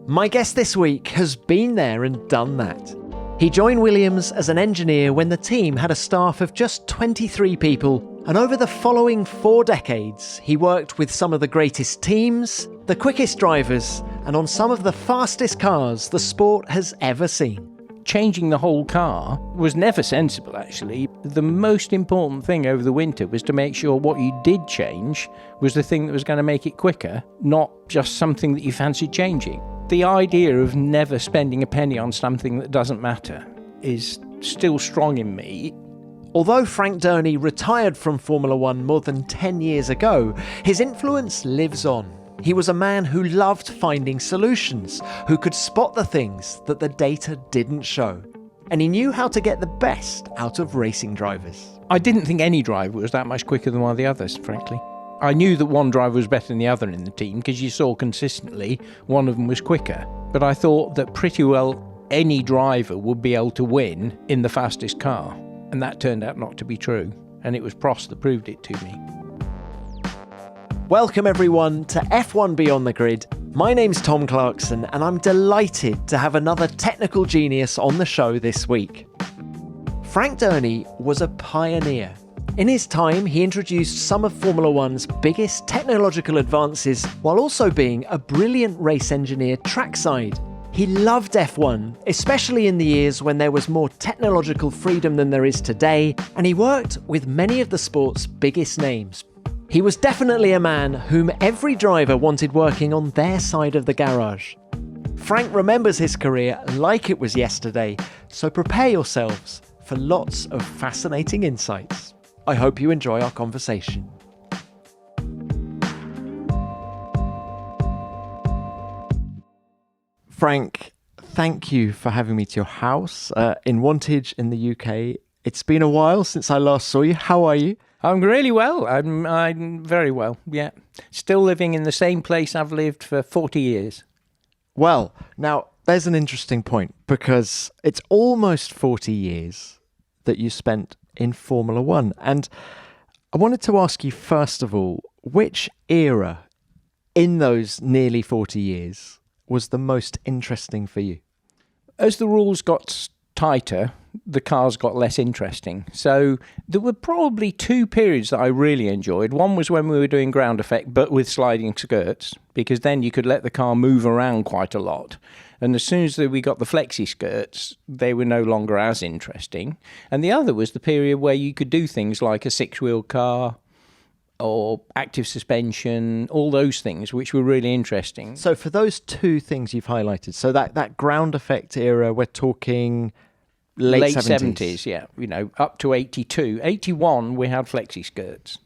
My guest this week has been there and done that. He joined Williams as an engineer when the team had a staff of just 23 people, and over the following 4 decades, he worked with some of the greatest teams, the quickest drivers, and on some of the fastest cars the sport has ever seen. Changing the whole car was never sensible, actually. The most important thing over the winter was to make sure what you did change was the thing that was going to make it quicker, not just something that you fancied changing. The idea of never spending a penny on something that doesn't matter is still strong in me. Although Frank Dernie retired from Formula One more than 10 years ago, his influence lives on. He was a man who loved finding solutions, who could spot the things that the data didn't show. And he knew how to get the best out of racing drivers. I didn't think any driver was that much quicker than one of the others, frankly. I knew that one driver was better than the other in the team because you saw consistently one of them was quicker. But I thought that pretty well any driver would be able to win in the fastest car. And that turned out not to be true. And it was Prost that proved it to me. Welcome everyone to F1 Beyond the Grid. My name's Tom Clarkson and I'm delighted to have another technical genius on the show this week. Frank Dernie was a pioneer. In his time, he introduced some of Formula One's biggest technological advances while also being a brilliant race engineer trackside. He loved F1, especially in the years when there was more technological freedom than there is today, and he worked with many of the sport's biggest names. He was definitely a man whom every driver wanted working on their side of the garage. Frank remembers his career like it was yesterday, so prepare yourselves for lots of fascinating insights. I hope you enjoy our conversation. Frank, thank you for having me to your house in Wantage in the UK. It's been a while since I last saw you. How are you? I'm really well. I'm very well, yeah. Still living in the same place I've lived for 40 years. Well, now, there's an interesting point because it's almost 40 years that you spent in Formula One. And I wanted to ask you, first of all, which era in those nearly 40 years was the most interesting for you? As the rules got tighter, the cars got less interesting. So there were probably 2 periods that I really enjoyed. One was when we were doing ground effect, but with sliding skirts, because then you could let the car move around quite a lot. And as soon as we got the flexi skirts, they were no longer as interesting. And the other was the period where you could do things like a 6-wheel car or active suspension, all those things, which were really interesting. So for those 2 things you've highlighted, so that ground effect era, we're talking late 70s, yeah, up to 82. 81, we had flexi skirts,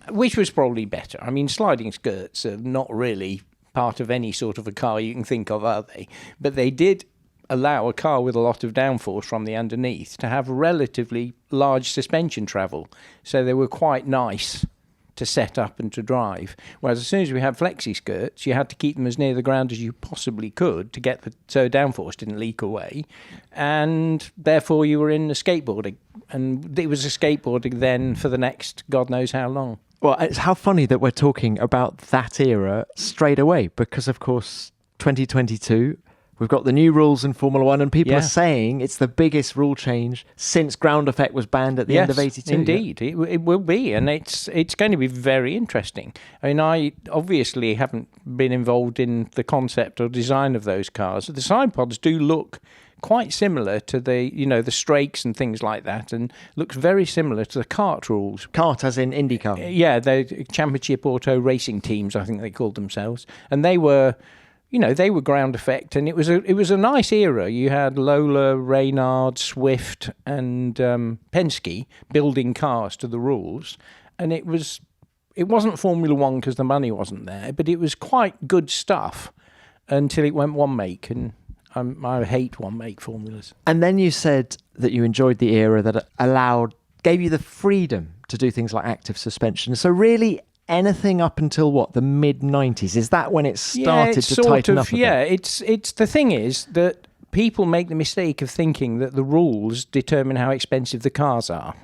which was probably better. I mean, sliding skirts are not really part of any sort of a car you can think of, are they? But they did allow a car with a lot of downforce from the underneath to have relatively large suspension travel. So they were quite nice to set up and to drive. Whereas as soon as we had flexi skirts, you had to keep them as near the ground as you possibly could to get so downforce didn't leak away. And therefore you were in the skateboarding. And it was a skateboarding then for the next God knows how long. Well, it's how funny that we're talking about that era straight away, because of course, 2022, we've got the new rules in Formula One, and people are saying it's the biggest rule change since ground effect was banned at the end of 82. Indeed, it will be, and it's going to be very interesting. I mean, I obviously haven't been involved in the concept or design of those cars. The side pods do look quite similar to the strakes and things like that, and looks very similar to the kart rules. Kart as in IndyCar? Yeah, the Championship Auto Racing teams, I think they called themselves. And they were, they were ground effect, and it was a nice era. You had Lola, Reynard, Swift, and Penske building cars to the rules, and it wasn't Formula One because the money wasn't there, but it was quite good stuff until it went one make, and I hate one-make formulas. And then you said that you enjoyed the era that gave you the freedom to do things like active suspension. So really anything up until what, the mid-90s? Is that when it started to tighten up a bit? Yeah, it's the thing is that people make the mistake of thinking that the rules determine how expensive the cars are.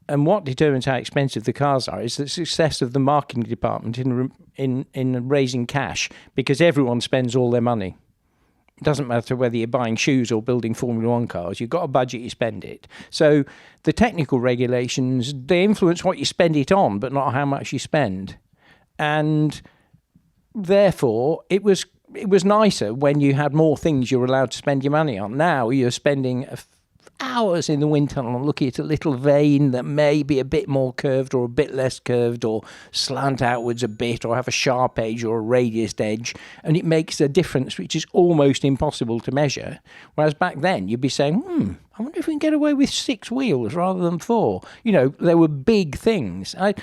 And what determines how expensive the cars are is the success of the marketing department in raising cash, because everyone spends all their money. It doesn't matter whether you're buying shoes or building Formula One cars. You've got a budget, you spend it. So the technical regulations, they influence what you spend it on, but not how much you spend. And therefore, it was nicer when you had more things you were allowed to spend your money on. Now you're spending hours in the wind tunnel looking at a little vane that may be a bit more curved or a bit less curved or slant outwards a bit or have a sharp edge or a radiused edge, and it makes a difference which is almost impossible to measure. Whereas back then you'd be saying, I wonder if we can get away with 6 wheels rather than 4. There were big things. I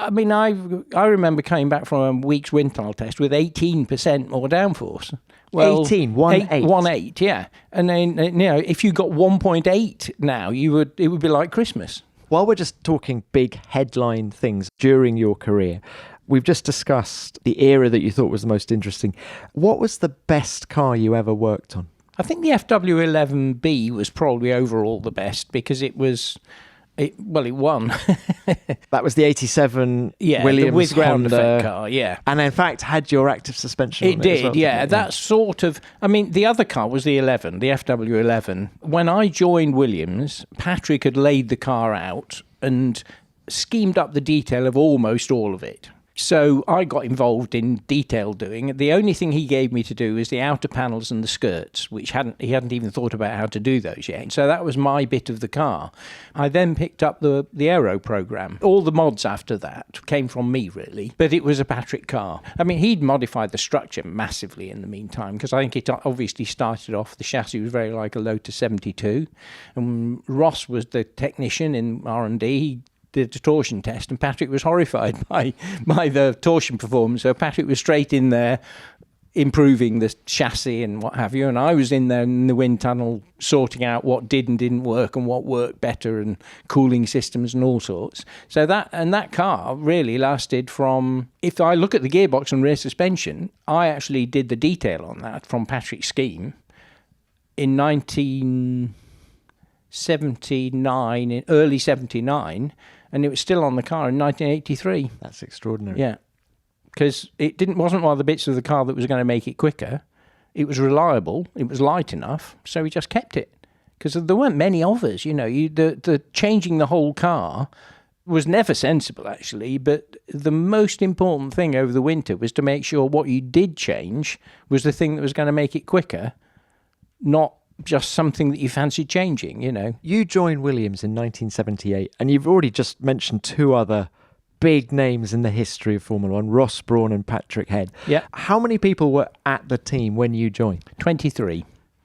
remember coming back from a week's wind tunnel test with 18% more downforce. Well, 1.8, yeah. And then, if you got 1.8 now, it would be like Christmas. While we're just talking big headline things during your career, we've just discussed the era that you thought was the most interesting. What was the best car you ever worked on? I think the FW11B was probably overall the best because it won. That was the 87 Williams with ground Honda effect car, yeah. And in fact had your active suspension on it did, as well, yeah. That sort of, the other car was the 11, the FW11. When I joined Williams, Patrick had laid the car out and schemed up the detail of almost all of it. So I got involved in detail doing. The only thing he gave me to do was the outer panels and the skirts, which he hadn't even thought about how to do those yet. So that was my bit of the car. I then picked up the aero program. All the mods after that came from me, really. But it was a Patrick car. He'd modified the structure massively in the meantime, because I think it obviously started off, the chassis was very like a Lotus 72. And Ross was the technician in R&D. He did a torsion test, and Patrick was horrified by the torsion performance. So Patrick was straight in there improving the chassis and what have you, and I was in there in the wind tunnel sorting out what did and didn't work and what worked better and cooling systems and all sorts. So that car really lasted from, if I look at the gearbox and rear suspension, I actually did the detail on that from Patrick's scheme in 1979, in early 79, and it was still on the car in 1983. That's extraordinary. Yeah, because it wasn't one of the bits of the car that was going to make it quicker. It was reliable, it was light enough, so we just kept it. Because there weren't many of us, the changing the whole car was never sensible, actually, but the most important thing over the winter was to make sure what you did change was the thing that was going to make it quicker, not just something that you fancied changing, You joined Williams in 1978, and you've already just mentioned 2 other big names in the history of Formula One, Ross Brawn and Patrick Head. Yeah. How many people were at the team when you joined? 23,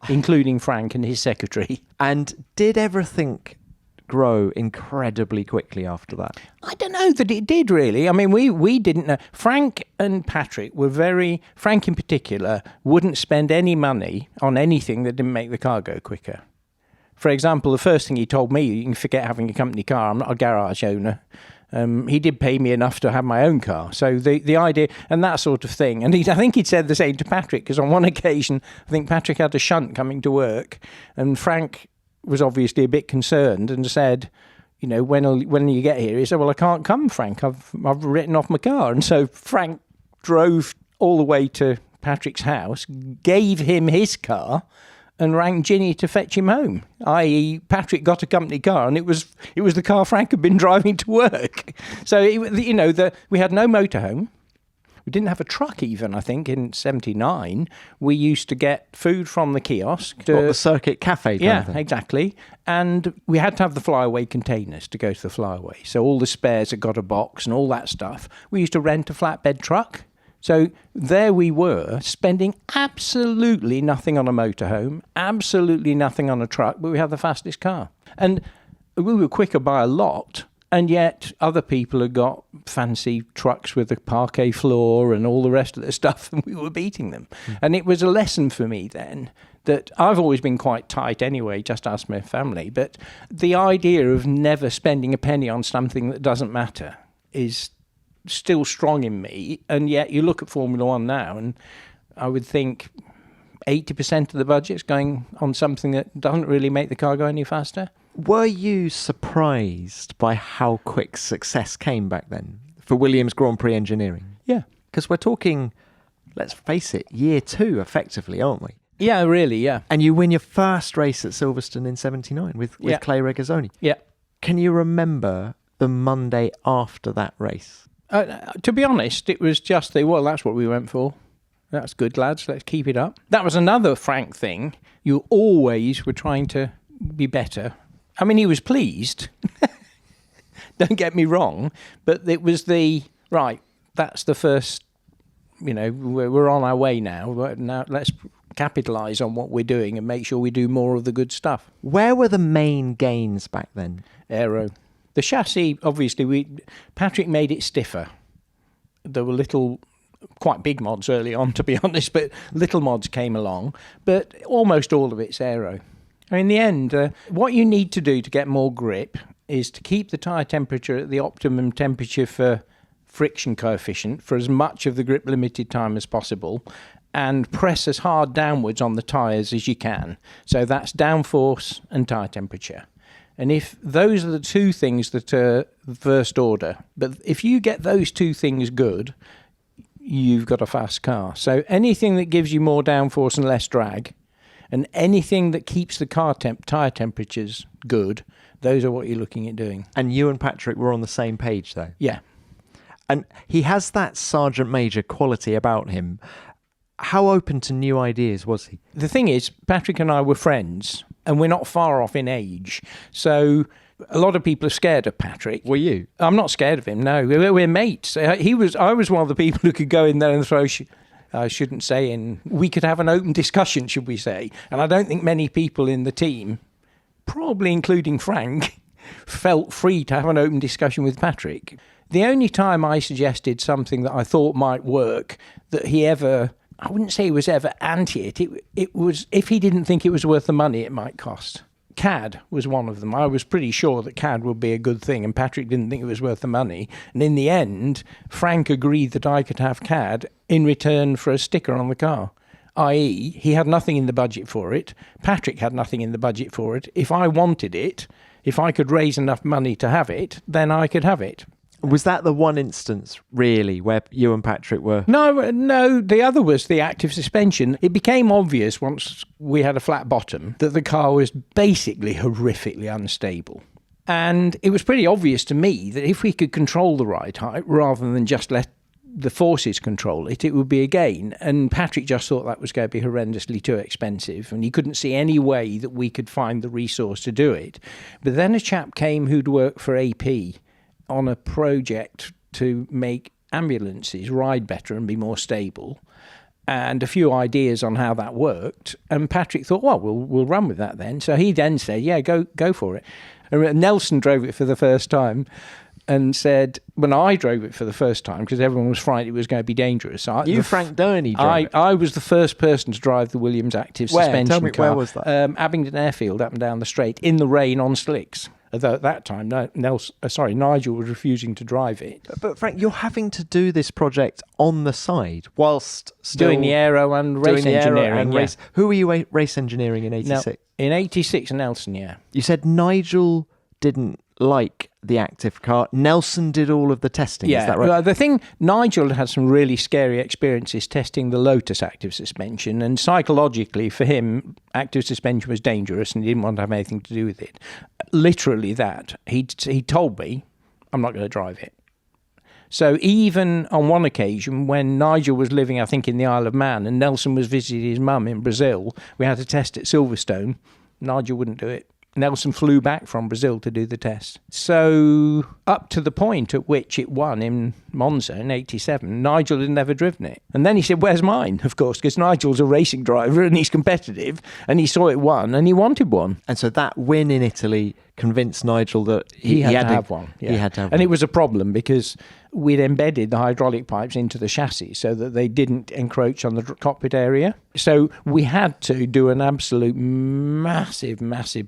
including Frank and his secretary. And did everything grow incredibly quickly after that? I don't know that it did, really. We didn't know. Frank and Patrick were Frank in particular wouldn't spend any money on anything that didn't make the car go quicker. For example, the first thing he told me, you can forget having a company car, I'm not a garage owner. He did pay me enough to have my own car. So the idea and that sort of thing. And I think he'd said the same to Patrick, because on one occasion, I think Patrick had a shunt coming to work, and Frank was obviously a bit concerned and said, when you get here? He said, well, I can't come, Frank. I've written off my car. And so Frank drove all the way to Patrick's house, gave him his car, and rang Ginny to fetch him home. I.e., Patrick got a company car, and it was the car Frank had been driving to work. So we had no motorhome. We didn't have a truck even, I think, in 79. We used to get food from the kiosk. The circuit cafe? Yeah, exactly. And we had to have the flyaway containers to go to the flyaway. So all the spares had got a box and all that stuff. We used to rent a flatbed truck. So there we were, spending absolutely nothing on a motorhome, absolutely nothing on a truck, but we had the fastest car. And we were quicker by a lot. And yet other people had got fancy trucks with a parquet floor and all the rest of the stuff, and we were beating them. And it was a lesson for me then that I've always been quite tight anyway, just ask my family. But the idea of never spending a penny on something that doesn't matter is still strong in me. And yet you look at Formula One now, and I would think 80% of the budget's going on something that doesn't really make the car go any faster. Were you surprised by how quick success came back then for Williams Grand Prix engineering? Yeah. Because we're talking, let's face it, year 2 effectively, aren't we? Yeah, really, yeah. And you win your first race at Silverstone in 79 with Clay Regazzoni. Yeah. Can you remember the Monday after that race? To be honest, it was just that's what we went for. That's good, lads. Let's keep it up. That was another Frank thing. You always were trying to be better. I mean, he was pleased. Don't get me wrong. But it was that's the first, we're on our way now. Now let's capitalise on what we're doing and make sure we do more of the good stuff. Where were the main gains back then? Aero. The chassis, obviously, Patrick made it stiffer. There were little, quite big mods early on, to be honest, but little mods came along. But almost all of it's aero. In the end, what you need to do to get more grip is to keep the tyre temperature at the optimum temperature for friction coefficient for as much of the grip limited time as possible, and press as hard downwards on the tyres as you can. So that's downforce and tyre temperature. And if those are the two things that are first order, but if you get those two things good, you've got a fast car. So anything that gives you more downforce and less drag, and anything that keeps the tyre temperatures good, those are what you're looking at doing. And you and Patrick were on the same page, though? Yeah. And he has that Sergeant Major quality about him. How open to new ideas was he? The thing is, Patrick and I were friends, and we're not far off in age. So a lot of people are scared of Patrick. Were you? I'm not scared of him, no. We're mates. I was one of the people who could go in there and throw... I shouldn't say we could have an open discussion, should we say. And I don't think many people in the team, probably including Frank, felt free to have an open discussion with Patrick. The only time I suggested something that I thought might work, that he ever... I wouldn't say he was ever anti it. It was, if he didn't think it was worth the money it might cost. CAD was one of them. I was pretty sure that CAD would be a good thing, and Patrick didn't think it was worth the money. And in the end, Frank agreed that I could have CAD in return for a sticker on the car. I.e., he had nothing in the budget for it. Patrick had nothing in the budget for it. If I wanted it, if I could raise enough money to have it, then I could have it. Was that the one instance, really, where you and Patrick were... No, the other was the active suspension. It became obvious once we had a flat bottom that the car was basically horrifically unstable. And it was pretty obvious to me that if we could control the ride height rather than just let the forces control it, it would be a gain. And Patrick just thought that was going to be horrendously too expensive, and he couldn't see any way that we could find the resource to do it. But then a chap came who'd worked for AP on a project to make ambulances ride better and be more stable, and a few ideas on how that worked. And Patrick thought, well, we'll run with that then. So he then said, yeah, go for it. And Nelson drove it for the first time and said, when I drove it for the first time, because everyone was frightened it was going to be dangerous. Frank Dernie drove it? I was the first person to drive the Williams active suspension Tell me, car. where was that? Abingdon Airfield, up and down the straight, in the rain on slicks. Although at that time, Nigel was refusing to drive it. But Frank, you're having to do this project on the side whilst still... doing the aero and race engineering. Yeah. Who were you race engineering in 86? In 86, Nelson, yeah. You said Nigel didn't like the active car. Nelson did all of the testing, is that right? Well, the thing, Nigel had some really scary experiences testing the Lotus active suspension, and psychologically for him, active suspension was dangerous and he didn't want to have anything to do with it. Literally that. He told me, I'm not going to drive it. So even on one occasion when Nigel was living, I think, in the Isle of Man, and Nelson was visiting his mum in Brazil, we had to test at Silverstone. Nigel wouldn't do it. Nelson flew back from Brazil to do the test. So up to the point at which it won in Monza in 87, Nigel had never driven it. And then he said, where's mine? Of course, because Nigel's a racing driver and he's competitive, and he saw it won and he wanted one. And so that win in Italy convinced Nigel that he had to have one. Yeah. He had to have and one. It was a problem because we'd embedded the hydraulic pipes into the chassis so that they didn't encroach on the cockpit area. So we had to do an absolute massive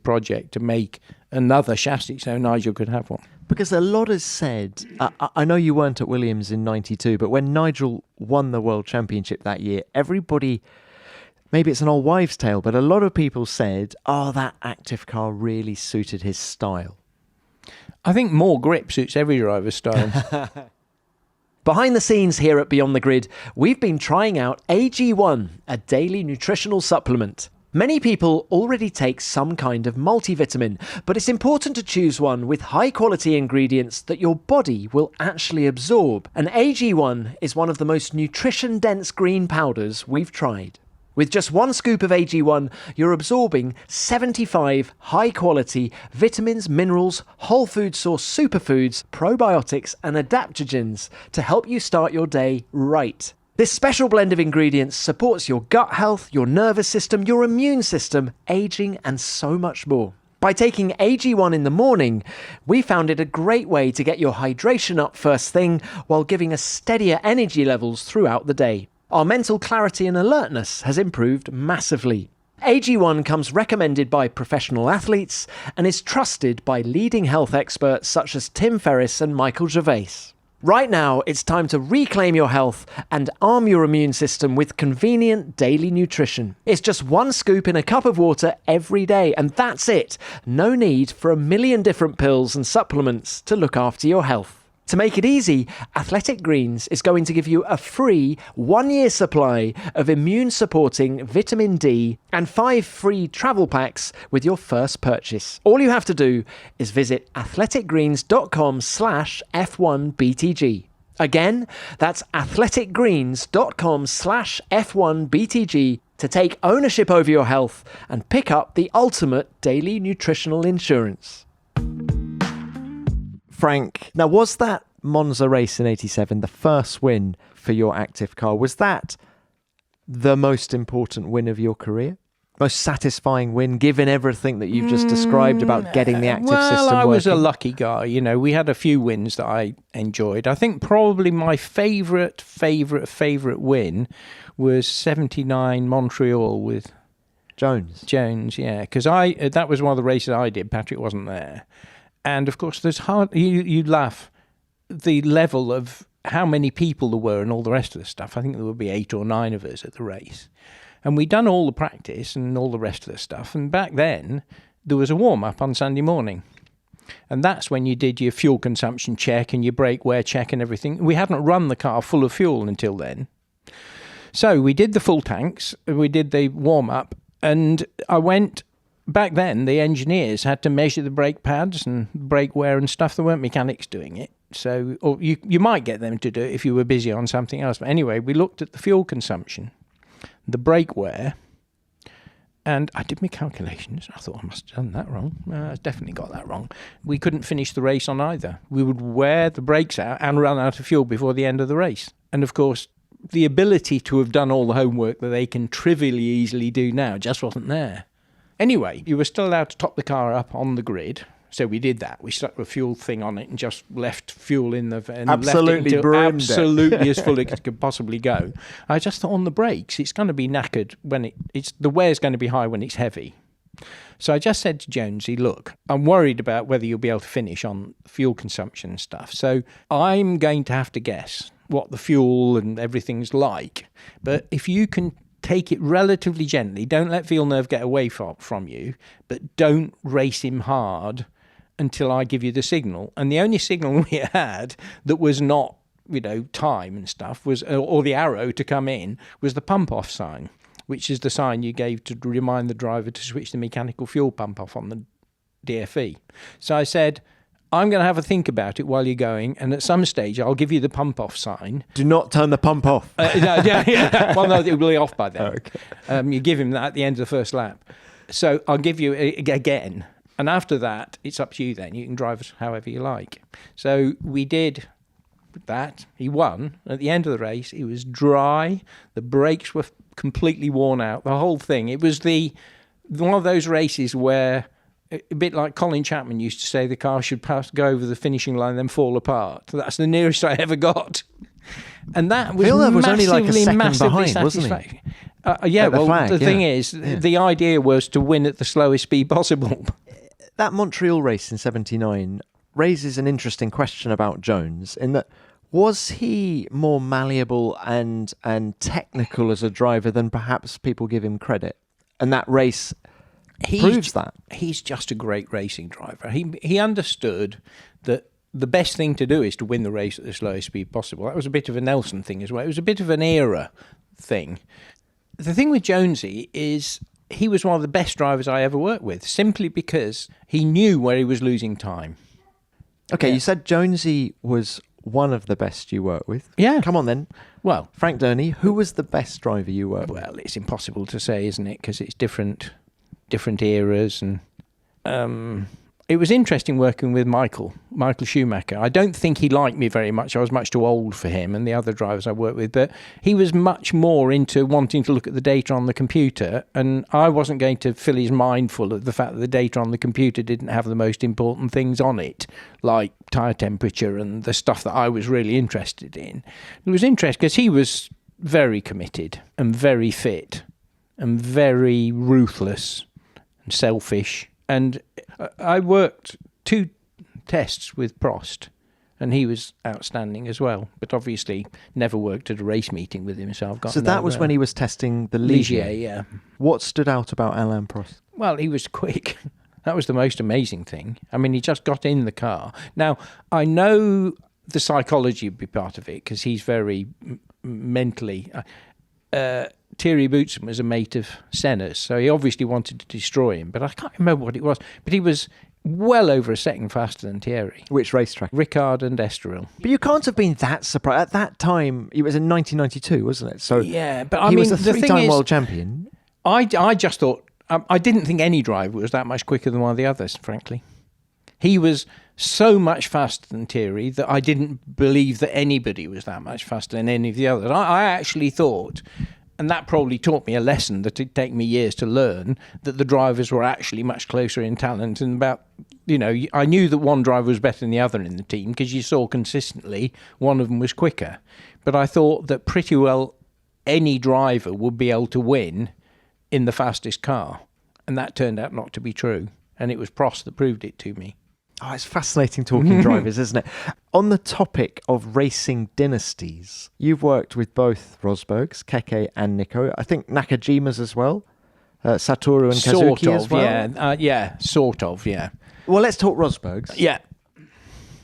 project to make another chassis so Nigel could have one. Because a lot is said, I know you weren't at Williams in 92, but when Nigel won the World Championship that year, everybody Maybe it's an old wives' tale, but a lot of people said, oh, that active car really suited his style. I think more grip suits every driver's style. Behind the scenes here at Beyond the Grid, we've been trying out AG1, a daily nutritional supplement. Many people already take some kind of multivitamin, but it's important to choose one with high-quality ingredients that your body will actually absorb. And AG1 is one of the most nutrition-dense green powders we've tried. With just 1 scoop of AG1, you're absorbing 75 high-quality vitamins, minerals, whole food source superfoods, probiotics and adaptogens to help you start your day right. This special blend of ingredients supports your gut health, your nervous system, your immune system, aging and so much more. By taking AG1 in the morning, we found it a great way to get your hydration up first thing while giving us steadier energy levels throughout the day. Our mental clarity and alertness has improved massively. AG1 comes recommended by professional athletes and is trusted by leading health experts such as Tim Ferriss and Michael Gervais. Right now, it's time to reclaim your health and arm your immune system with convenient daily nutrition. It's just 1 scoop in a cup of water every day, and that's it. No need for a million different pills and supplements to look after your health. To make it easy, Athletic Greens is going to give you a free 1-year supply of immune-supporting vitamin D and 5 free travel packs with your first purchase. All you have to do is visit athleticgreens.com/F1BTG. Again, that's athleticgreens.com/F1BTG to take ownership over your health and pick up the ultimate daily nutritional insurance. Frank, now was that Monza race in 87 the first win for your active car? Was that the most important win of your career? Most satisfying win, given everything that you've just described about getting the active system working? Well, I was a lucky guy. You know, we had a few wins that I enjoyed. I think probably my favourite win was 79 Montreal with Jones, yeah. Because that was one of the races I did. Patrick wasn't there. And of course, you laugh, the level of how many people there were and all the rest of the stuff. I think there would be 8 or 9 of us at the race. And we'd done all the practice and all the rest of the stuff. And back then, there was a warm-up on Sunday morning. And that's when you did your fuel consumption check and your brake wear check and everything. We hadn't run the car full of fuel until then. So we did the full tanks, we did the warm-up, and I went... Back then, the engineers had to measure the brake pads and brake wear and stuff. There weren't mechanics doing it. So, or you might get them to do it if you were busy on something else. But anyway, we looked at the fuel consumption, the brake wear, and I did my calculations. I thought I must have done that wrong. I definitely got that wrong. We couldn't finish the race on either. We would wear the brakes out and run out of fuel before the end of the race. And of course, the ability to have done all the homework that they can trivially easily do now just wasn't there. Anyway, you were still allowed to top the car up on the grid. So we did that. We stuck the fuel thing on it and just left fuel in the... And absolutely left it absolutely as full as it could possibly go. I just thought on the brakes, it's going to be knackered when the wear's going to be high when it's heavy. So I just said to Jonesy, look, I'm worried about whether you'll be able to finish on fuel consumption and stuff. So I'm going to have to guess what the fuel and everything's like. But if you can... take it relatively gently. Don't let Villeneuve get away from you, but don't race him hard until I give you the signal. And the only signal we had that was not, time and stuff was, or the arrow to come in, was the pump off sign, which is the sign you gave to remind the driver to switch the mechanical fuel pump off on the DFE. So I said, I'm going to have a think about it while you're going, and at some stage I'll give you the pump off sign. Do not turn the pump off. Well, no, it will be off by then. Oh, okay. You give him that at the end of the first lap. So I'll give you again, and after that, it's up to you then. You can drive it however you like. So we did that. He won. At the end of the race, it was dry. The brakes were completely worn out. The whole thing. It was one of those races where... a bit like Colin Chapman used to say, the car should go over the finishing line and then fall apart. That's the nearest I ever got. And that was only like a second behind, wasn't he? The thing is, the idea was to win at the slowest speed possible. That Montreal race in 79 raises an interesting question about Jones in that Was he more malleable and technical as a driver than perhaps people give him credit? And that race proves that. He's just a great racing driver. He understood that the best thing to do is to win the race at the slowest speed possible. That was a bit of a Nelson thing as well. It was a bit of an era thing. The thing with Jonesy is he was one of the best drivers I ever worked with, simply because he knew where he was losing time. Okay, you said Jonesy was one of the best you worked with. Yeah. Come on then. Well, Frank Dernie, who was the best driver you worked with? well, it's impossible to say, isn't it? Because it's different eras, and it was interesting working with Michael Schumacher. I don't think he liked me very much. I was much too old for him and the other drivers I worked with, but he was much more into wanting to look at the data on the computer, and I wasn't going to fill his mind full of the fact that the data on the computer didn't have the most important things on it, like tyre temperature and the stuff that I was really interested in. It was interesting because he was very committed and very fit and very ruthless and selfish. And I worked 2 tests with Prost, and he was outstanding as well. But obviously, never worked at a race meeting with him, so I've got. So that was when he was testing the Ligier. Ligier, yeah. What stood out about Alain Prost? Well, he was quick. That was the most amazing thing. I mean, he just got in the car. Now, I know the psychology would be part of it because he's very mentally. Thierry Boutsen was a mate of Senna's, so he obviously wanted to destroy him, but I can't remember what it was. But he was well over a second faster than Thierry. Which racetrack? Ricard and Estoril. But you can't have been that surprised. At that time, it was in 1992, wasn't it? So yeah, but I he mean, was a the thing three-time is, world champion. I just thought, I didn't think any driver was that much quicker than one of the others, frankly. He was so much faster than Thierry that I didn't believe that anybody was that much faster than any of the others. I actually thought, and that probably taught me a lesson that it'd take me years to learn, that the drivers were actually much closer in talent. And I knew that one driver was better than the other in the team because you saw consistently one of them was quicker. But I thought that pretty well any driver would be able to win in the fastest car. And that turned out not to be true. And it was Prost that proved it to me. Oh, it's fascinating talking drivers, isn't it? On the topic of racing dynasties, you've worked with both Rosbergs, Keke and Nico. I think Nakajima's as well. Satoru and Kazuki as well. Sort of, yeah. Well, let's talk Rosbergs. Yeah.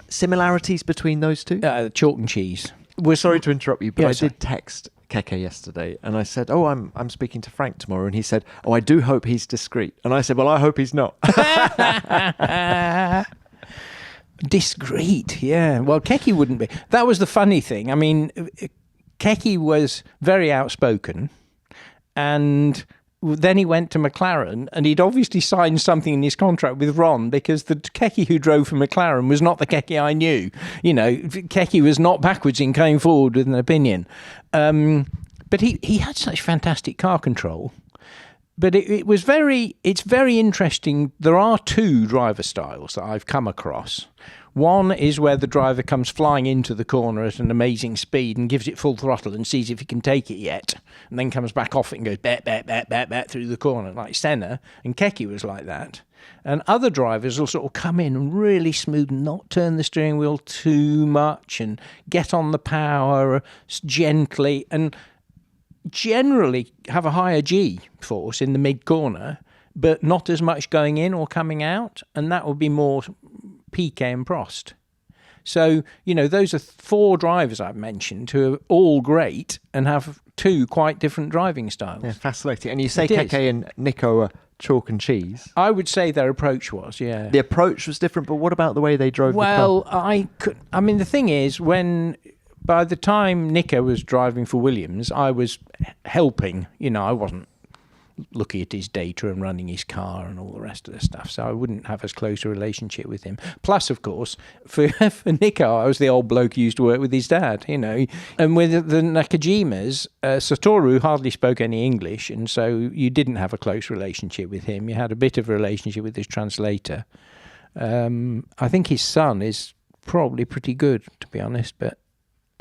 Similarities between those two? Chalk and cheese. We're sorry to interrupt you, but Yes, I did text Keke yesterday, and I said, I'm speaking to Frank tomorrow, and he said, I do hope he's discreet. And I said, well, I hope he's not. Discreet, yeah. Well, Keke wouldn't be. That was the funny thing. I mean, Keke was very outspoken, and then he went to McLaren, and he'd obviously signed something in his contract with Ron, because the Keke who drove for McLaren was not the Keke I knew. You know, Keke was not backwards in coming forward with an opinion. But he had such fantastic car control. But it's very interesting. There are 2 driver styles that I've come across. One is where the driver comes flying into the corner at an amazing speed and gives it full throttle and sees if he can take it yet, and then comes back off it and goes bat through the corner, like Senna. And Keke was like that. And other drivers will sort of come in and really smooth and not turn the steering wheel too much and get on the power gently and generally have a higher G force in the mid-corner, but not as much going in or coming out, and that would be more Piquet and Prost. So, those are 4 drivers I've mentioned who are all great and have 2 quite different driving styles. Yeah, fascinating. And you say Keke and Nico are chalk and cheese. I would say their approach was, yeah. The approach was different, but what about the way they drove the car? The thing is, by the time Nico was driving for Williams, I was helping. I wasn't looking at his data and running his car and all the rest of the stuff, so I wouldn't have as close a relationship with him. Plus, of course, for Nico, I was the old bloke who used to work with his dad, And with the Nakajimas, Satoru hardly spoke any English, and so you didn't have a close relationship with him. You had a bit of a relationship with his translator. I think his son is probably pretty good, to be honest, but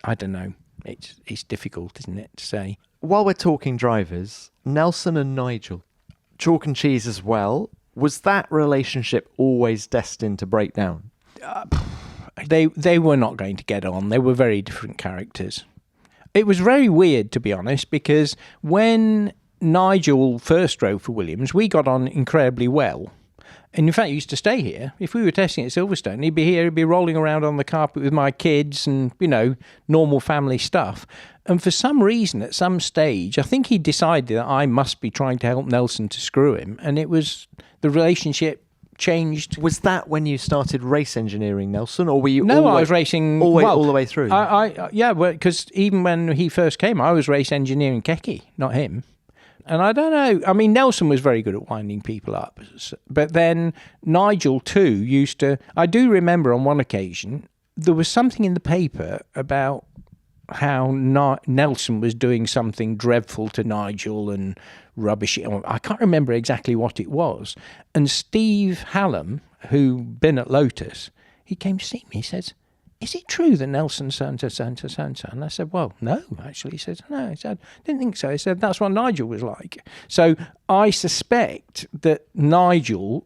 I don't know. It's difficult, isn't it, to say. While we're talking drivers, Nelson and Nigel, chalk and cheese as well. Was that relationship always destined to break down? They were not going to get on. They were very different characters. It was very weird, to be honest, because when Nigel first drove for Williams, we got on incredibly well. And in fact, he used to stay here. If we were testing at Silverstone, he'd be here, he'd be rolling around on the carpet with my kids and, normal family stuff. And for some reason, at some stage, I think he decided that I must be trying to help Nelson to screw him. And the relationship changed. Was that when you started race engineering, Nelson, or were you? No, I was racing all the way through. Because even when he first came, I was race engineering Keke, not him. And I don't know. I mean, Nelson was very good at winding people up, but then Nigel too used to. I do remember on one occasion there was something in the paper about how Nelson was doing something dreadful to Nigel and rubbish. I can't remember exactly what it was. And Steve Hallam, who'd been at Lotus, he came to see me. He says, "Is it true that Nelson Santa?" And I said, "Well, no, actually." He said, "No." He said, "Didn't think so." He said, "That's what Nigel was like." So I suspect that Nigel,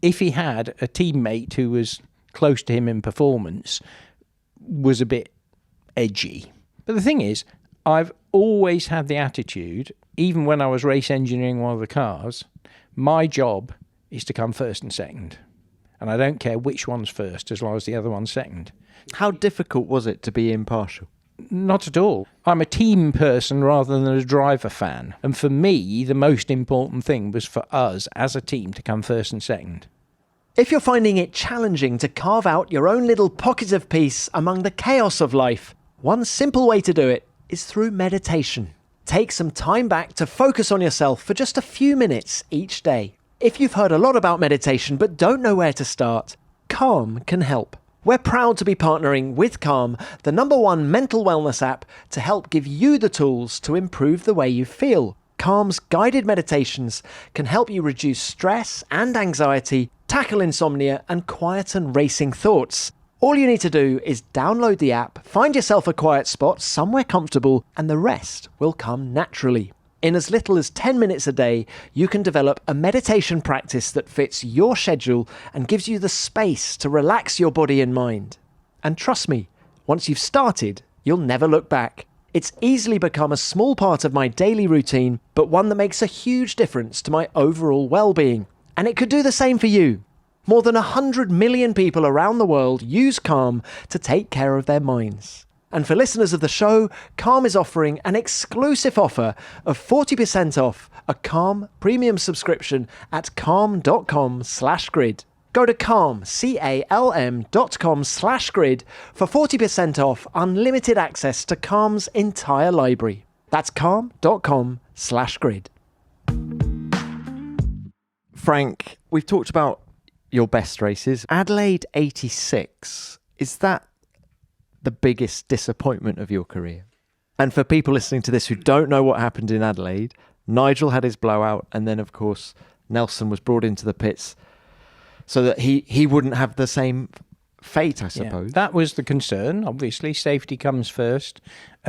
if he had a teammate who was close to him in performance, was a bit edgy. But the thing is, I've always had the attitude, even when I was race engineering one of the cars, my job is to come first and second. And I don't care which one's first, as long as the other one's second. How difficult was it to be impartial? Not at all. I'm a team person rather than a driver fan. And for me, the most important thing was for us as a team to come first and second. If you're finding it challenging to carve out your own little pocket of peace among the chaos of life, one simple way to do it is through meditation. Take some time back to focus on yourself for just a few minutes each day. If you've heard a lot about meditation but don't know where to start, Calm can help. We're proud to be partnering with Calm, the #1 mental wellness app, to help give you the tools to improve the way you feel. Calm's guided meditations can help you reduce stress and anxiety, tackle insomnia, and quieten racing thoughts. All you need to do is download the app, find yourself a quiet spot somewhere comfortable, and the rest will come naturally. In as little as 10 minutes a day, you can develop a meditation practice that fits your schedule and gives you the space to relax your body and mind. And trust me, once you've started, you'll never look back. It's easily become a small part of my daily routine, but one that makes a huge difference to my overall well-being. And it could do the same for you. More than 100 million people around the world use Calm to take care of their minds. And for listeners of the show, Calm is offering an exclusive offer of 40% off a Calm premium subscription at calm.com/grid. Go to Calm, CALM.com/grid for 40% off unlimited access to Calm's entire library. That's calm.com/grid. Frank, we've talked about your best races. Adelaide 86, is that the biggest disappointment of your career? And for people listening to this who don't know what happened in Adelaide, Nigel had his blowout, and then of course Nelson was brought into the pits so that he wouldn't have the same fate, I suppose. Yeah, that was the concern. Obviously, safety comes first.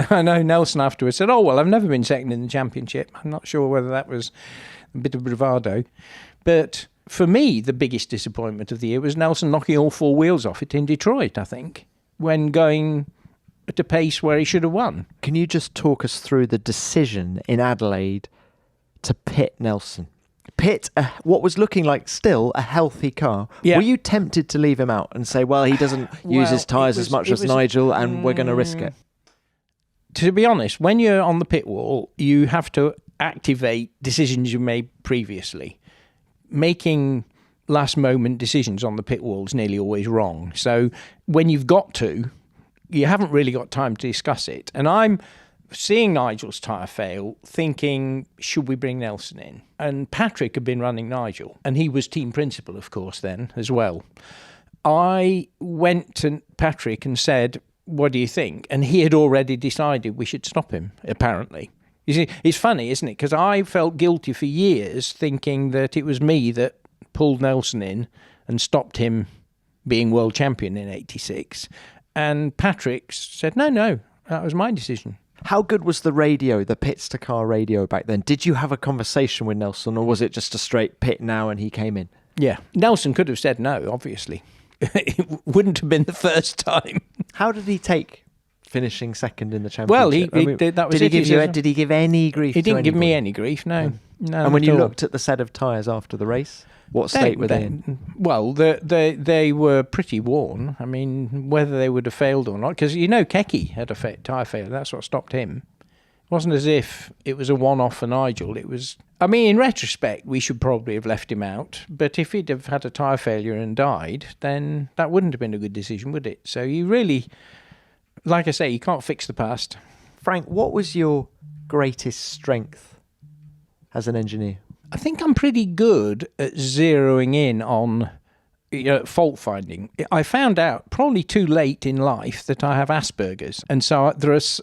I know Nelson afterwards said, "Oh, well, I've never been second in the championship." I'm not sure whether that was a bit of bravado. But for me, the biggest disappointment of the year was Nelson knocking all four wheels off it in Detroit, I think, when going at a pace where he should have won. Can you just talk us through the decision in Adelaide to pit Nelson? Pit what was looking like still a healthy car. Yeah. Were you tempted to leave him out and say, well, he doesn't use his tyres as much as Nigel and we're going to risk it? To be honest, when you're on the pit wall, you have to activate decisions you made previously. Making last moment decisions on the pit wall is nearly always wrong. So when you've got to, you haven't really got time to discuss it. And I'm seeing Nigel's tyre fail, thinking, should we bring Nelson in? And Patrick had been running Nigel, and he was team principal, of course, then as well. I went to Patrick and said, what do you think? And he had already decided we should stop him, apparently. You see, it's funny, isn't it? Because I felt guilty for years thinking that it was me that pulled Nelson in and stopped him being world champion in 86. And Patrick said, no, that was my decision. How good was the radio, the pits to car radio back then? Did you have a conversation with Nelson, or was it just a straight pit now and he came in? Yeah, Nelson could have said no, obviously. it wouldn't have been the first time. How did he take finishing second in the Well, championship? Did he give any grief? He didn't give me anybody? any grief, no. No. And when you at all. looked at the set of tyres after the race, what state were they in? Well, they were pretty worn. I mean, whether they would have failed or not, because Keke had a tyre failure. That's what stopped him. It wasn't as if it was a one-off for Nigel. It was. I mean, in retrospect, we should probably have left him out. But if he'd have had a tyre failure and died, then that wouldn't have been a good decision, would it? So you really, like I say, you can't fix the past. Frank, what was your greatest strength as an engineer? I think I'm pretty good at zeroing in on fault finding. I found out probably too late in life that I have Asperger's, and so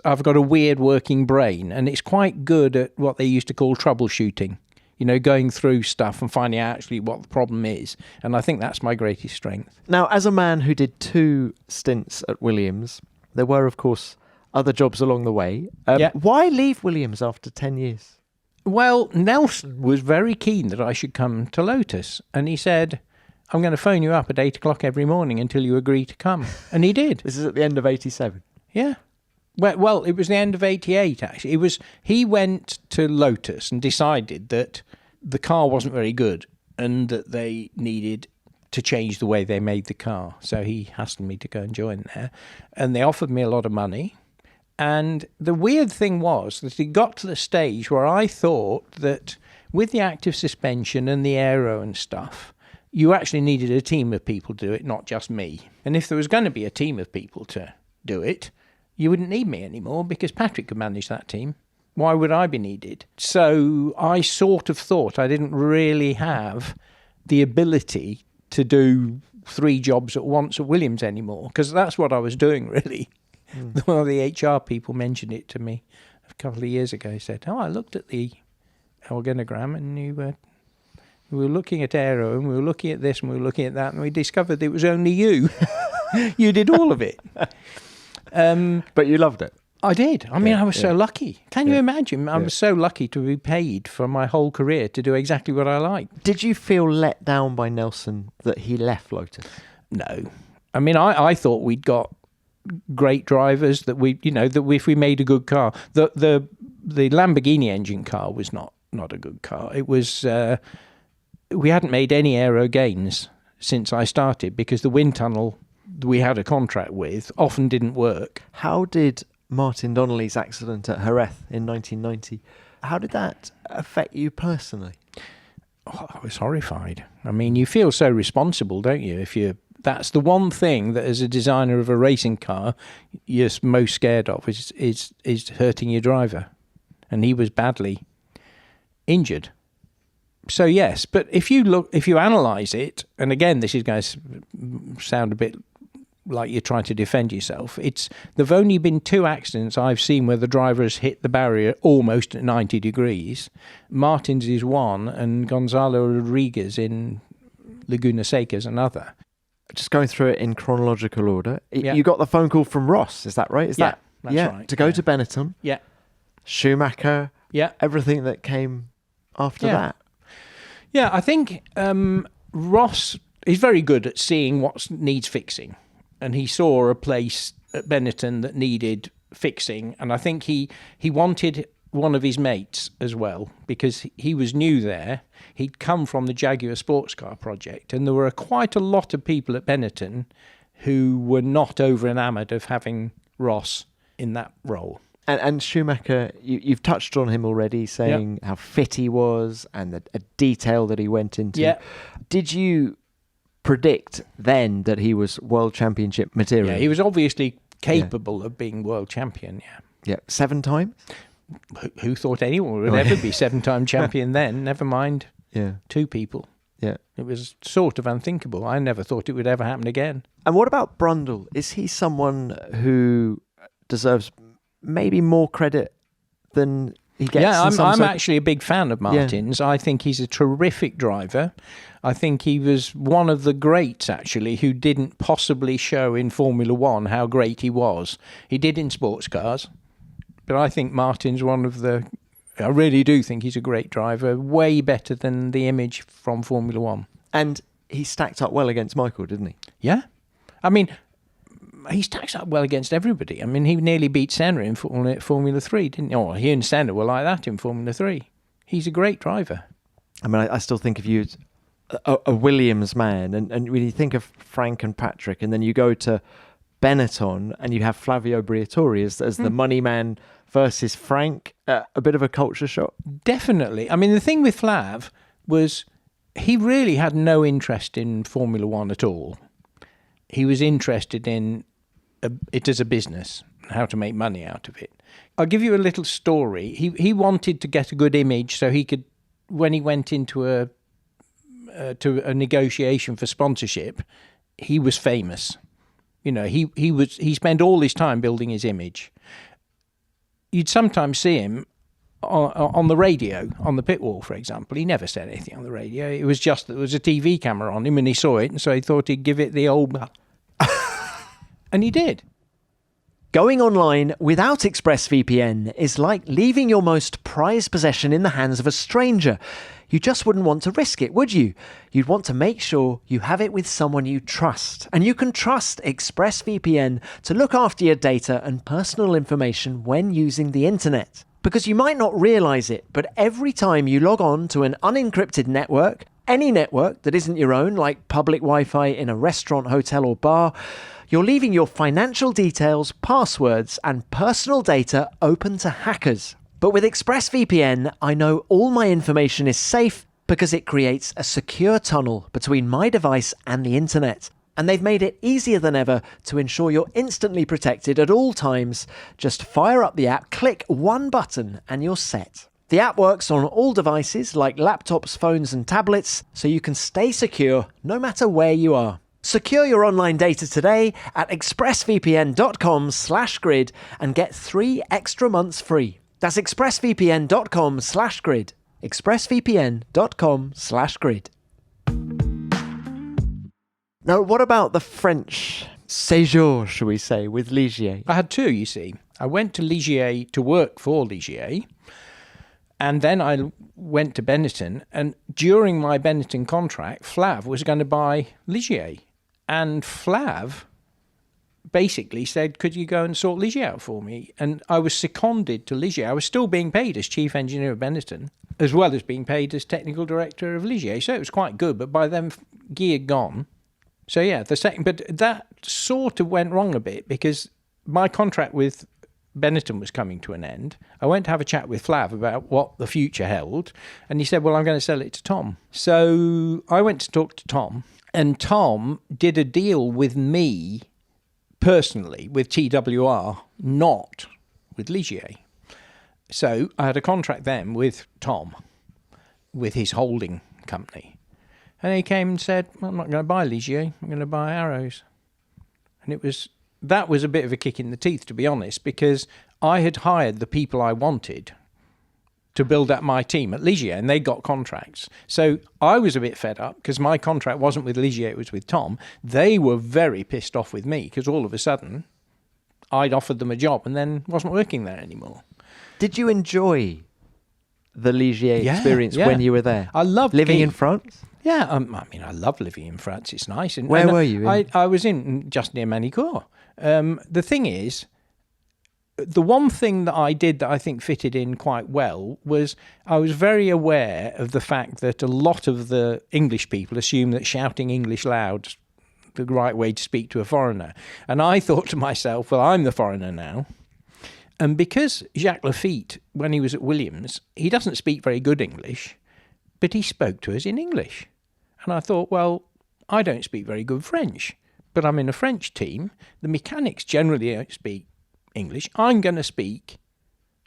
I've got a weird working brain, and it's quite good at what they used to call troubleshooting. Going through stuff and finding out actually what the problem is, and I think that's my greatest strength. Now, as a man who did 2 stints at Williams, there were, of course, other jobs along the way. Why leave Williams after 10 years? Well, Nelson was very keen that I should come to Lotus, and he said, I'm going to phone you up at 8 o'clock every morning until you agree to come. And he did. This is at the end of 87. Yeah. Well, it was the end of 88, actually. He went to Lotus and decided that the car wasn't very good and that they needed to change the way they made the car. So he asked me to go and join there. And they offered me a lot of money. And the weird thing was that it got to the stage where I thought that with the active suspension and the aero and stuff, you actually needed a team of people to do it, not just me. And if there was going to be a team of people to do it, you wouldn't need me anymore because Patrick could manage that team. Why would I be needed? So I sort of thought I didn't really have the ability to do 3 jobs at once at Williams anymore, because that's what I was doing, really. One of the HR people mentioned it to me a couple of years ago. He said, I looked at the organogram and we were looking at aero and we were looking at this and we were looking at that, and we discovered it was only you. You did all of it. But you loved it. I did. I mean, I was so lucky. Can you imagine? I was so lucky to be paid for my whole career to do exactly what I liked. Did you feel let down by Nelson that he left Lotus? No. I mean, I thought we'd got great drivers, that if we made a good car. The Lamborghini engine car was not a good car. It was we hadn't made any aero gains since I started because the wind tunnel we had a contract with often didn't work. How did Martin Donnelly's accident at Jerez in 1990, how did that affect you personally? I was horrified. I mean, you feel so responsible, don't you? That's the one thing that as a designer of a racing car you're most scared of is hurting your driver. And he was badly injured. So yes, but if you analyse it, and again this is going to sound a bit like you're trying to defend yourself, there've only been 2 accidents I've seen where the driver has hit the barrier almost at 90 degrees. Martin's is one, and Gonzalo Rodriguez in Laguna Seca is another. Just going through it in chronological order. You got the phone call from Ross, is that right? That's right. To go to Benetton. Yeah. Schumacher. Yeah. Everything that came after that. Yeah, I think Ross is very good at seeing what needs fixing. And he saw a place at Benetton that needed fixing. And I think he wanted one of his mates as well, because he was new there. He'd come from the Jaguar sports car project, and there were quite a lot of people at Benetton who were not over enamoured of having Ross in that role. And Schumacher, you've touched on him already, saying how fit he was and the detail that he went into. Yeah. Did you predict then that he was world championship material? Yeah, he was obviously capable of being world champion, Yeah, 7 times? Who thought anyone would ever be 7-time champion then? Never mind 2 people. Yeah. It was sort of unthinkable. I never thought it would ever happen again. And what about Brundle? Is he someone who deserves maybe more credit than he gets? Yeah, I'm actually a big fan of Martin's. I think he's a terrific driver. I think he was one of the greats, actually, who didn't possibly show in Formula One how great he was. He did in sports cars, but I think Martin's one of the... I really do think he's a great driver, way better than the image from Formula One. And he stacked up well against Michael, didn't he? Yeah. I mean, he stacks up well against everybody. I mean, he nearly beat Senna in Formula 3, didn't he? Oh, he and Senna were like that in Formula 3. He's a great driver. I mean, I still think of you as a Williams man, and when you think of Frank and Patrick, and then you go to Benetton and you have Flavio Briatore as the money man versus Frank, a bit of a culture shock. Definitely. I mean, the thing with Flav was he really had no interest in Formula One at all. He was interested in it as a business, how to make money out of it. I'll give you a little story. He wanted to get a good image so he could, when he went into a negotiation for sponsorship, he was famous. You know, he spent all his time building his image. You'd sometimes see him on the radio, on the pit wall, for example. He never said anything on the radio. It was just that there was a TV camera on him and he saw it, and so he thought he'd give it the old... And he did. Going online without ExpressVPN is like leaving your most prized possession in the hands of a stranger. You just wouldn't want to risk it, would you? You'd want to make sure you have it with someone you trust. And you can trust ExpressVPN to look after your data and personal information when using the internet. Because you might not realize it, but every time you log on to an unencrypted network, any network that isn't your own, like public Wi-Fi in a restaurant, hotel or bar, you're leaving your financial details, passwords and personal data open to hackers. But with ExpressVPN, I know all my information is safe because it creates a secure tunnel between my device and the internet. And they've made it easier than ever to ensure you're instantly protected at all times. Just fire up the app, click one button and you're set. The app works on all devices like laptops, phones and tablets, so you can stay secure no matter where you are. Secure your online data today at expressvpn.com/grid and get 3 extra months free. That's expressvpn.com/grid. expressvpn.com/grid. Now, what about the French séjour, shall we say, with Ligier? I had 2, you see. I went to Ligier to work for Ligier, and then I went to Benetton, and during my Benetton contract, Flav was going to buy Ligier. And Flav basically said, could you go and sort Ligier out for me? And I was seconded to Ligier. I was still being paid as chief engineer of Benetton, as well as being paid as technical director of Ligier. So it was quite good, but by then, Guy had gone. So yeah, but that sort of went wrong a bit because my contract with Benetton was coming to an end. I went to have a chat with Flav about what the future held, and he said, well, I'm going to sell it to Tom. So I went to talk to Tom, and Tom did a deal with me personally, with TWR, not with Ligier. So I had a contract then with Tom, with his holding company. And he came and said, well, I'm not going to buy Ligier, I'm going to buy Arrows. And that was a bit of a kick in the teeth, to be honest, because I had hired the people I wanted to build up my team at Ligier, and they got contracts. So I was a bit fed up because my contract wasn't with Ligier, it was with Tom. They were very pissed off with me because all of a sudden I'd offered them a job and then wasn't working there anymore. Did you enjoy the Ligier experience when you were there? I loved living in France? Yeah, I mean, I love living in France. It's nice. Where were you? I was in just near Manicourt. The thing is, the one thing that I did that I think fitted in quite well was I was very aware of the fact that a lot of the English people assume that shouting English loud is the right way to speak to a foreigner. And I thought to myself, well, I'm the foreigner now. And because Jacques Lafitte, when he was at Williams, he doesn't speak very good English, but he spoke to us in English. And I thought, well, I don't speak very good French, but I'm in a French team. The mechanics generally don't speak English. I'm going to speak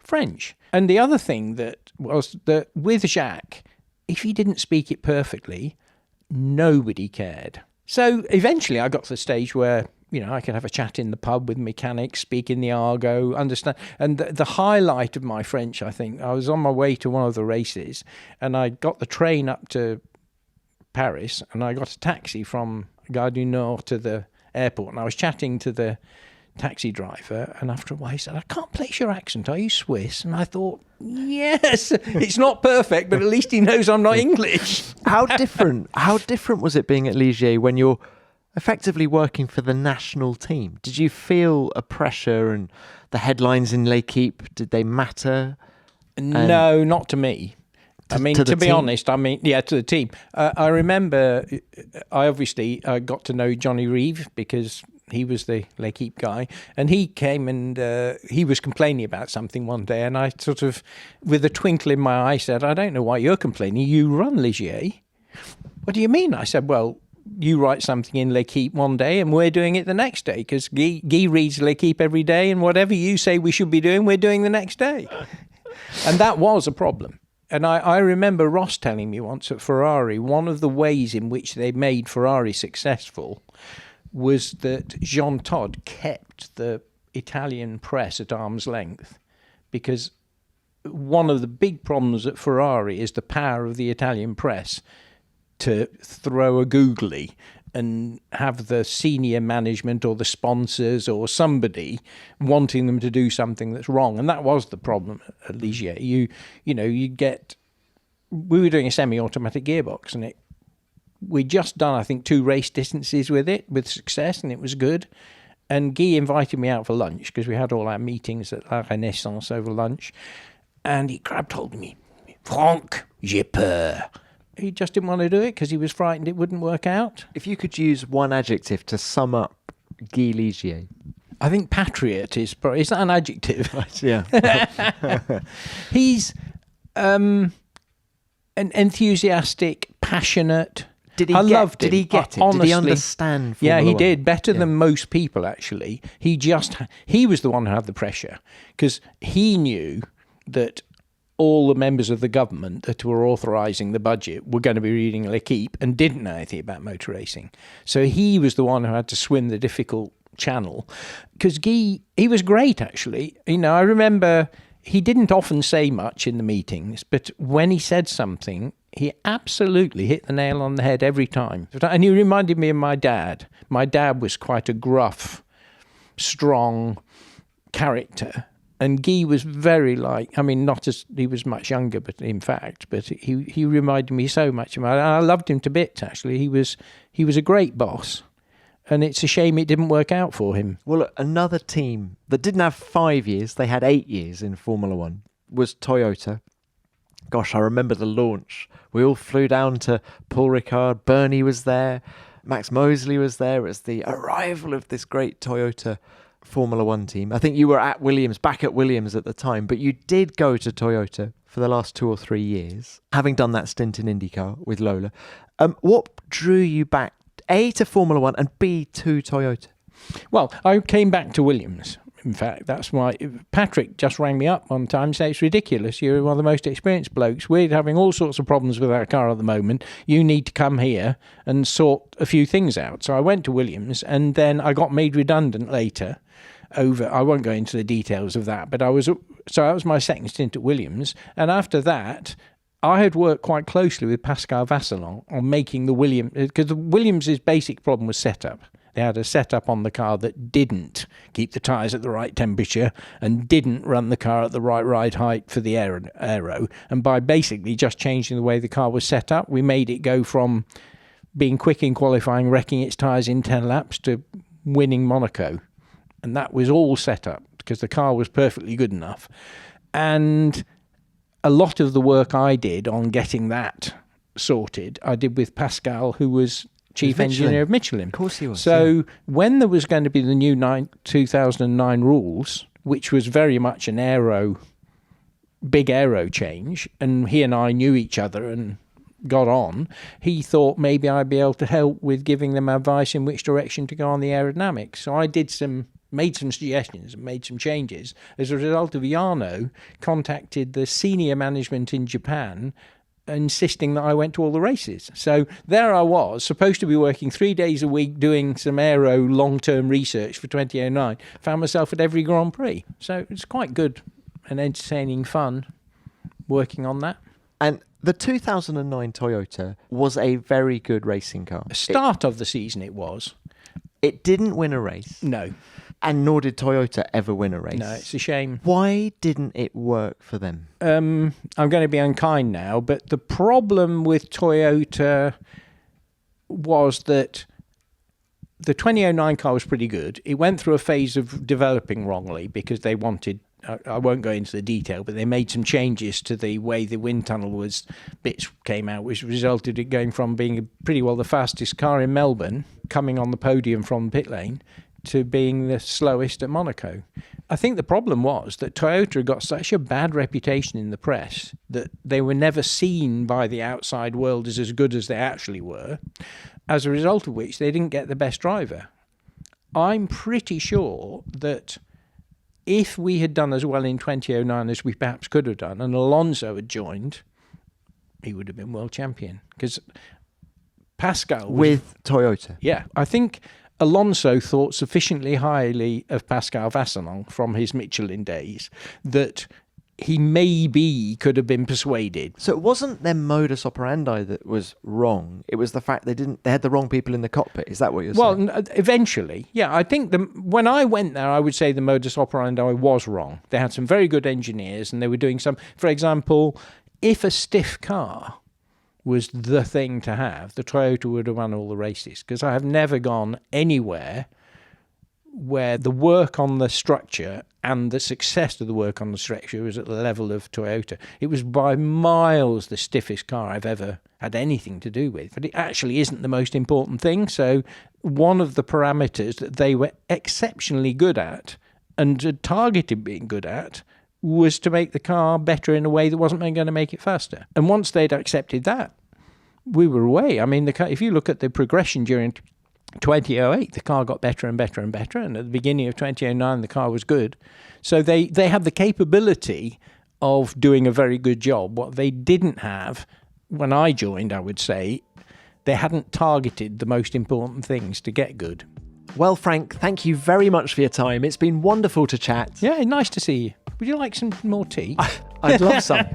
French. And the other thing that was that with Jacques, if he didn't speak it perfectly, nobody cared. So eventually I got to the stage where, you know, I could have a chat in the pub with mechanics, speak in the argot, understand. And the highlight of my French, I think, I was on my way to one of the races and I got the train up to Paris and I got a taxi from Gare du Nord to the airport and I was chatting to the taxi driver, and after a while he said, "I can't place your accent. Are you Swiss?" And I thought, yes, it's not perfect, but at least he knows I'm not English. How different was it being at Ligier when you're effectively working for the national team? Did you feel a pressure, and the headlines in L'Équipe, did they matter? No, not to me. I mean, to be honest, to the team. I remember I got to know Johnny Reeve because he was the L'Équipe guy, and he came and he was complaining about something one day, and I sort of, with a twinkle in my eye, said, "I don't know why you're complaining. You run Ligier." "What do you mean?" I said, "Well, you write something in L'Équipe one day and we're doing it the next day, because Guy reads L'Équipe every day, and whatever you say we should be doing, we're doing the next day." And that was a problem. And I remember Ross telling me once at Ferrari, one of the ways in which they made Ferrari successful was that Jean Todt kept the Italian press at arm's length, because one of the big problems at Ferrari is the power of the Italian press to throw a googly and have the senior management or the sponsors or somebody wanting them to do something that's wrong. And that was the problem at Ligier. We were doing a semi-automatic gearbox, and we'd just done, I think, 2 race distances with it with success, and it was good. And Guy invited me out for lunch, because we had all our meetings at La Renaissance over lunch, and he grabbed hold of me. "Franck, j'ai peur." He just didn't want to do it because he was frightened it wouldn't work out. If you could use one adjective to sum up Guy Ligier. I think patriot is that an adjective? Yeah. He's an enthusiastic, passionate. Did he get it? Honestly, did he understand Formula he One? did. Better than most people, actually. He was the one who had the pressure, because he knew that all the members of the government that were authorising the budget were going to be reading L'Équipe and didn't know anything about motor racing. So he was the one who had to swim the difficult channel, because Guy, he was great, actually. I remember he didn't often say much in the meetings, but when he said something, he absolutely hit the nail on the head every time. And he reminded me of my dad. My dad was quite a gruff, strong character. And Guy was very he was much younger, but he reminded me so much of him. I loved him to bits, actually. He was a great boss, and it's a shame it didn't work out for him. Well, another team that didn't have 5 years, they had 8 years in Formula One, was Toyota. Gosh, I remember the launch. We all flew down to Paul Ricard. Bernie was there. Max Mosley was there. It was the arrival of this great Toyota Formula One team. I think you were back at Williams at the time, but you did go to Toyota for the last 2 or 3 years, having done that stint in IndyCar with Lola. What drew you back, A, to Formula One, and B, to Toyota? Well, I came back to Williams. In fact, that's why Patrick just rang me up one time and said, "It's ridiculous. You're one of the most experienced blokes. We're having all sorts of problems with our car at the moment. You need to come here and sort a few things out." So I went to Williams, and then I got made redundant later. I won't go into the details of that, but that was my second stint at Williams. And after that, I had worked quite closely with Pascal Vasselon on making the Williams, because the Williams' basic problem was setup. They had a setup on the car that didn't keep the tyres at the right temperature and didn't run the car at the right ride height for the aero. And by basically just changing the way the car was set up, we made it go from being quick in qualifying, wrecking its tyres in 10 laps, to winning Monaco. And that was all set up because the car was perfectly good enough. And a lot of the work I did on getting that sorted, I did with Pascal, who was chief engineer of Michelin. Of course he was. So when there was going to be the new 2009 rules, which was very much an big aero change, and he and I knew each other and got on, he thought maybe I'd be able to help with giving them advice in which direction to go on the aerodynamics. So I made some suggestions and made some changes. As a result of Jarno contacted the senior management in Japan, insisting that I went to all the races. So there I was, supposed to be working 3 days a week doing some aero long-term research for 2009. Found myself at every Grand Prix. So it's quite good and entertaining fun working on that. And the 2009 Toyota was a very good racing car. Start of the season it was. It didn't win a race. No. And nor did Toyota ever win a race. No, it's a shame. Why didn't it work for them? I'm going to be unkind now, but the problem with Toyota was that the 2009 car was pretty good. It went through a phase of developing wrongly because they wanted, I won't go into the detail, but they made some changes to the way the wind tunnel bits came out, which resulted in going from being pretty well the fastest car in Melbourne, coming on the podium from pit lane, to being the slowest at Monaco. I think the problem was that Toyota got such a bad reputation in the press that they were never seen by the outside world as good as they actually were, as a result of which they didn't get the best driver. I'm pretty sure that if we had done as well in 2009 as we perhaps could have done, and Alonso had joined, he would have been world champion. Because Pascal... With Toyota? Yeah. I think Alonso thought sufficiently highly of Pascal Vasselon from his Michelin days that he maybe could have been persuaded. So it wasn't their modus operandi that was wrong. It was the fact they had the wrong people in the cockpit. Is that what you're saying? Well, eventually, yeah. I think when I went there, I would say the modus operandi was wrong. They had some very good engineers, and they were doing some. For example, if a stiff car was the thing to have, the Toyota would have won all the races. Because I have never gone anywhere where the work on the structure and the success of the work on the structure was at the level of Toyota. It was by miles the stiffest car I've ever had anything to do with. But it actually isn't the most important thing. So one of the parameters that they were exceptionally good at and had targeted being good at was to make the car better in a way that wasn't going to make it faster. And once they'd accepted that, we were away. I mean, the car, if you look at the progression during 2008, the car got better and better and better, and at the beginning of 2009 the car was good. So they have the capability of doing a very good job. What they didn't have when I joined, I would say, they hadn't targeted the most important things to get good. Well, Frank, thank you very much for your time. It's been wonderful to chat. Yeah, nice to see you. Would you like some more tea? I'd love some.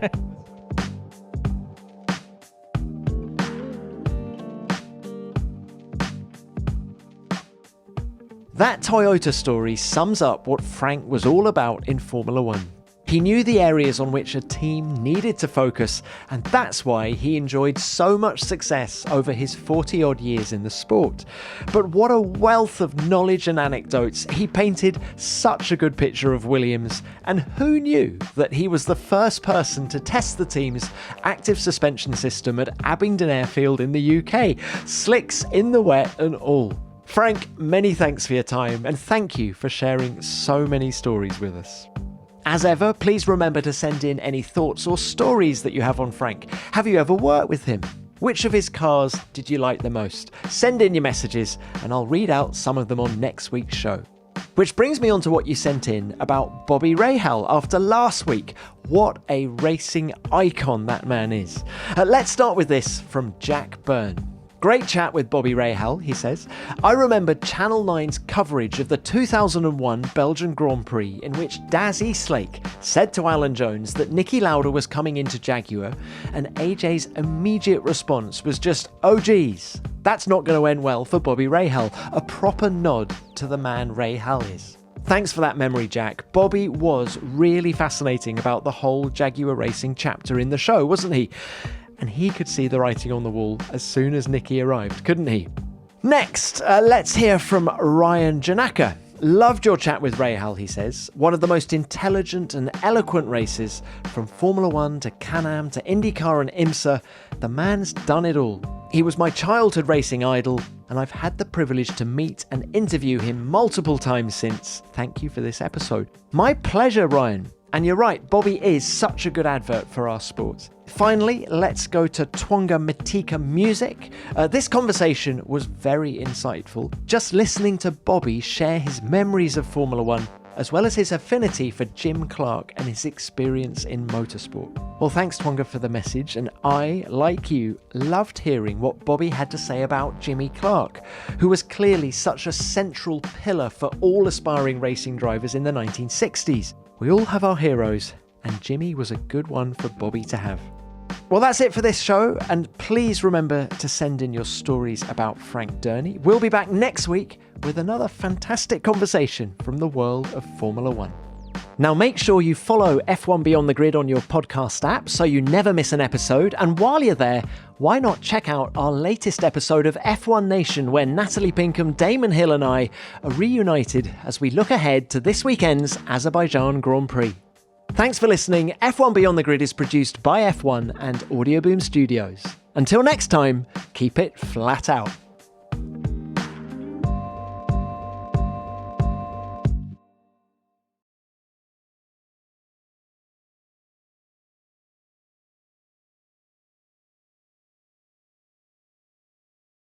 That Toyota story sums up what Frank was all about in Formula One. He knew the areas on which a team needed to focus, and that's why he enjoyed so much success over his 40-odd years in the sport. But what a wealth of knowledge and anecdotes. He painted such a good picture of Williams, and who knew that he was the first person to test the team's active suspension system at Abingdon Airfield in the UK, slicks in the wet and all. Frank, many thanks for your time, and thank you for sharing so many stories with us. As ever, please remember to send in any thoughts or stories that you have on Frank. Have you ever worked with him? Which of his cars did you like the most? Send in your messages and I'll read out some of them on next week's show. Which brings me on to what you sent in about Bobby Rahal after last week. What a racing icon that man is. Let's start with this from Jack Byrne. Great chat with Bobby Rahal, he says. I remembered Channel 9's coverage of the 2001 Belgian Grand Prix in which Daz Eastlake said to Alan Jones that Niki Lauda was coming into Jaguar, and AJ's immediate response was just, oh geez, that's not going to end well for Bobby Rahal, a proper nod to the man Rahal is. Thanks for that memory, Jack. Bobby was really fascinating about the whole Jaguar racing chapter in the show, wasn't he? And he could see the writing on the wall as soon as Niki arrived, couldn't he? Next, let's hear from Ryan Janaka. Loved your chat with Rahal, he says. One of the most intelligent and eloquent races, from Formula One to Can-Am to IndyCar and IMSA. The man's done it all. He was my childhood racing idol, and I've had the privilege to meet and interview him multiple times since. Thank you for this episode. My pleasure, Ryan. And you're right, Bobby is such a good advert for our sport. Finally, let's go to Twanga Matika Music. This conversation was very insightful. Just listening to Bobby share his memories of Formula One, as well as his affinity for Jim Clark and his experience in motorsport. Well, thanks Twanga for the message, and I, like you, loved hearing what Bobby had to say about Jimmy Clark, who was clearly such a central pillar for all aspiring racing drivers in the 1960s. We all have our heroes, and Jimmy was a good one for Bobby to have. Well, that's it for this show, and please remember to send in your stories about Frank Dernie. We'll be back next week with another fantastic conversation from the world of Formula One. Now make sure you follow F1 Beyond the Grid on your podcast app so you never miss an episode. And while you're there, why not check out our latest episode of F1 Nation, where Natalie Pinkham, Damon Hill and I are reunited as we look ahead to this weekend's Azerbaijan Grand Prix. Thanks for listening. F1 Beyond the Grid is produced by F1 and Audioboom Studios. Until next time, keep it flat out.